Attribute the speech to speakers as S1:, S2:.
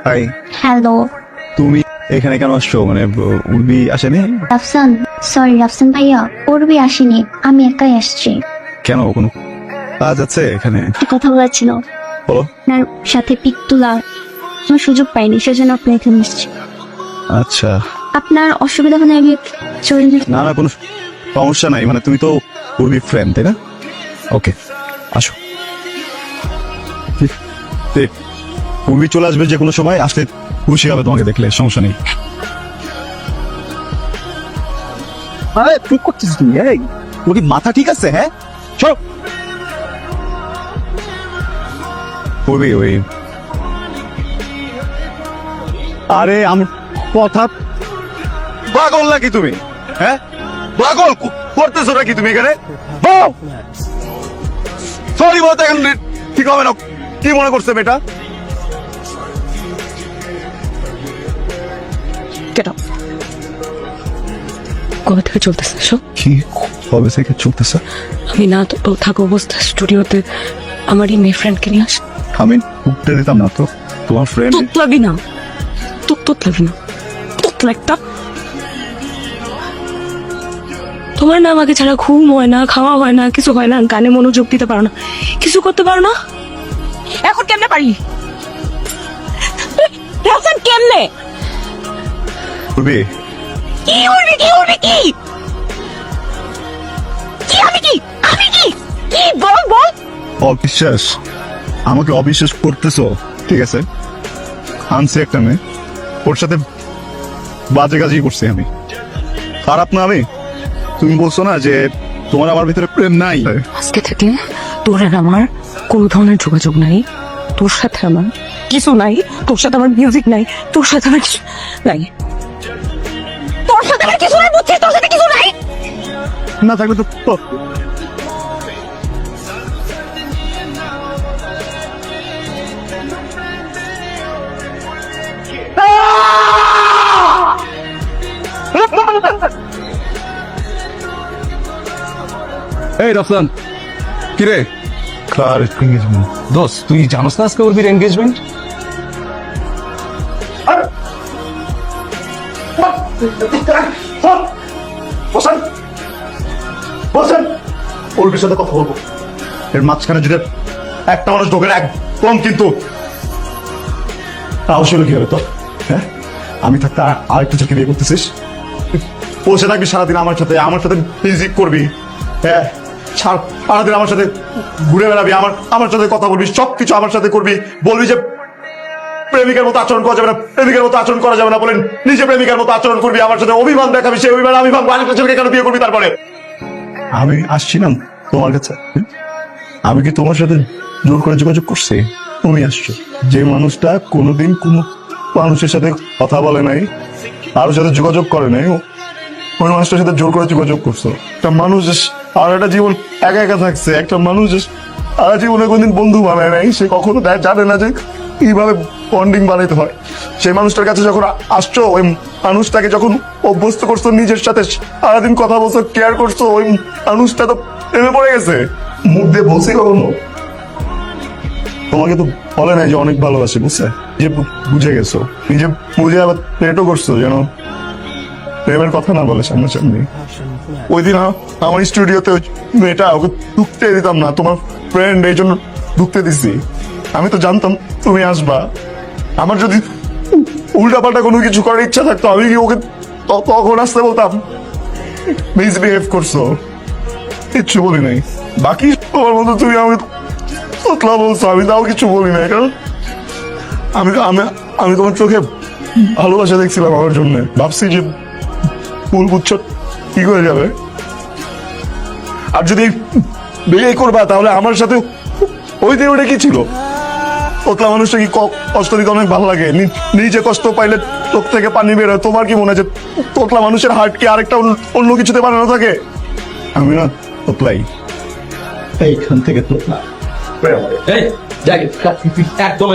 S1: High,
S2: hello
S1: তুমি এখানে কেন আসছো? মানে উর্বি আসেনি?
S2: রাফসান, সরি রাফসান ভাইয়া, পূর্বে আসেনি, আমি একাই আসছি।
S1: কেন, কোনো কাজ আছে এখানে?
S2: একটা কথা বলার ছিল,
S1: বলো।
S2: আপনার সাথে পিক তোলা আমার সুযোগ পাইনি, সেজন্য আপনি এখানে এসেছি।
S1: আচ্ছা,
S2: আপনার অসুবিধা হলে আমি চলে যাই।
S1: না না, কোনো সমস্যা নাই। মানে তুমি তো উর্বি ফ্রেন্ড, তাই না? ওকে, আসো। উর্বি চলে আসবে যে কোনো সময়, আসলে খুশি হবে তোমাকে দেখলে, সমস্যা নেই। আরে কি করছিস তুমি? এই তোর কি মাথা ঠিক আছে? হ্যাঁ, চলো। উর্বি, ওই আরে আমার কথা, পাগল নাকি তুমি? হ্যাঁ, পাগল করতেছো নাকি তুমি এখানে? সরি বলতে এখন ঠিক হবে না। কি মনে করছে মেয়েটা?
S3: কবে থেকে চলতেছে সব?
S1: কি কবে থেকে চলতেছে?
S3: আমি না তো থাকা অবস্থা স্টুডিওতে আমার এই মেয়ে ফ্রেন্ডকে নিয়ে আস।
S1: আমি উঠতে দিতাম না তো। তোমার ফ্রেন্ড
S3: তোত লাগি না, তোত লাগি না, তোত লাগতা। তোমার না আমাকে ছাড়া ঘুম হয় না, খাওয়া হয় না, কিছু হয় না, গানে মনোযোগ দিতে পারো না, কিছু করতে পারো না। এখন কেমনে পারি? রাফসান কেমনে?
S1: উর্বি,
S3: কি উড়বি, কি উড়বি, কি কি আমি কি আমি কি কি বল বল।
S1: অবিশ্বাস, আমাকে অবিশ্বাস করতেছো? ঠিক আছে, আনছি একটা মেয়ে, ওর সাথে বাজে কাজই করছি আমি। খারাপ না আমি? তুমি বলছো না যে তোমার আমার ভিতরে প্রেম নাই?
S3: আজকে থেকে তোর আর আমার কোনো ধরনের যোগাযোগ নাই। তোর সাথে আমার কিছু নাই, তোর সাথে আমার মিউজিক নাই, তোর সাথে আমার কিছু নাই, তোর সাথে আমার কিছু নাই, বুঝছিস? তোর সাথে কিছু নাই।
S1: না থাকলে তো
S4: এই রাফসান, কিরে
S1: কার এঙ্গেজমেন্ট?
S4: দোস্ত, তুই জানোস না আজকে উর্বির এনগেজমেন্ট?
S1: বসেন বসেন, উর্বির সাথে কথা বলবো। এর মাঝখানে যদি একটা মানুষ ঢোকে না একদম, কিন্তু তাহলে কি হবে তো? হ্যাঁ, আমি থাকতে আরেকটা ছেলেকে বিয়ে করতেছিস? বসে থাকবি সারাদিন আমার সাথে মিউজিক করবি, হ্যাঁ, সারাদিন আমার সাথে ঘুরে বেড়াবি, আমার সাথে কথা বলবি, সবকিছু আমার সাথে করবি, বলবি যে প্রেমিকার মতো আচরণ করা যাবে না, প্রেমিকার মতো আচরণ করা যাবে না, বলেন নিজে প্রেমিকার মতো আচরণ করবি, আমার সাথে অভিমান দেখাবি, সেই অভিমান আমি ভাববো আরেকটা ছেলেকে কেন বিয়ে করবি? তারপরে আমি আসছিলাম তোমার কাছে, আমি কি তোমার সাথে জোর করে যোগাযোগ করছি? তুমি আসছো। যে মানুষটা কোনোদিন কোনো মানুষের সাথে কথা বলে নাই, কারোর সাথে যোগাযোগ করে নাই, ওই মানুষটার সাথে জোর করে যোগাযোগ করছো। একটা মানুষ আর একটা জীবন একা একা থাকছে, একটা মানুষ সারা জীবনে কোনদিন বন্ধু বানায় নাই, সে কখনো জানে না যে কিভাবে বন্ডিং বানাইতে হয়। সেই মানুষটার কাছে যখন আসছো, ওই মানুষটাকে যখন অভ্যস্ত করছো নিজের সাথে, সারাদিন কথা বলছো, কেয়ার করছো, ওই মানুষটা তো প্রেমে পড়ে গেছে। মুখ দিয়ে বলছি কখনো? তোমাকে তো বলে নাই যে অনেক ভালোবাসে, বুঝছে? যে বুঝে গেছো, নিজে বুঝে আবার প্লেটও করছো যেন প্রেমের কথা না বলে সামনাসামনি। ওই দিন আমার স্টুডিওতে মেয়েটা, ওকে ঢুকতে দিতাম না, তোমার ফ্রেন্ড, এই জন্য ঢুকতে দিছি। আমি তো জানতাম তুমি আসবা। আমার যদি উল্টাপাল্টা কোনো কিছু করার ইচ্ছা থাকতো, আমি কি ওকে তখন আসতে বলতাম? মিসবিহেভ করছো, কিচ্ছু বলি নাই। বাকি তোমার মতো তুমি আমাকে তোতলা বলছো, আমি তাও কিছু বলি নাই, কারণ আমি আমি তোমার চোখে ভালোবাসা দেখছিলাম আমার জন্য। ভাবছি যে ফুল গুচ্ছ কি করে যাবে, আর যদি বিয়ে করবা তাহলে আমার সাথে ওই দিন ওটা কি ছিল? তোতলা মানুষটা কি কষ্ট দিতে অনেক ভালো লাগে, নিজে কষ্ট পাইলে চোখ থেকে পানি বেরোয়। তোমার কি মনে হয় যে তোতলা মানুষের হার্ট কি আরেকটা অন্য কিছুতে বানানো থাকে? আমি না তোতলাই, এইখান থেকে তোতলা।
S4: একদম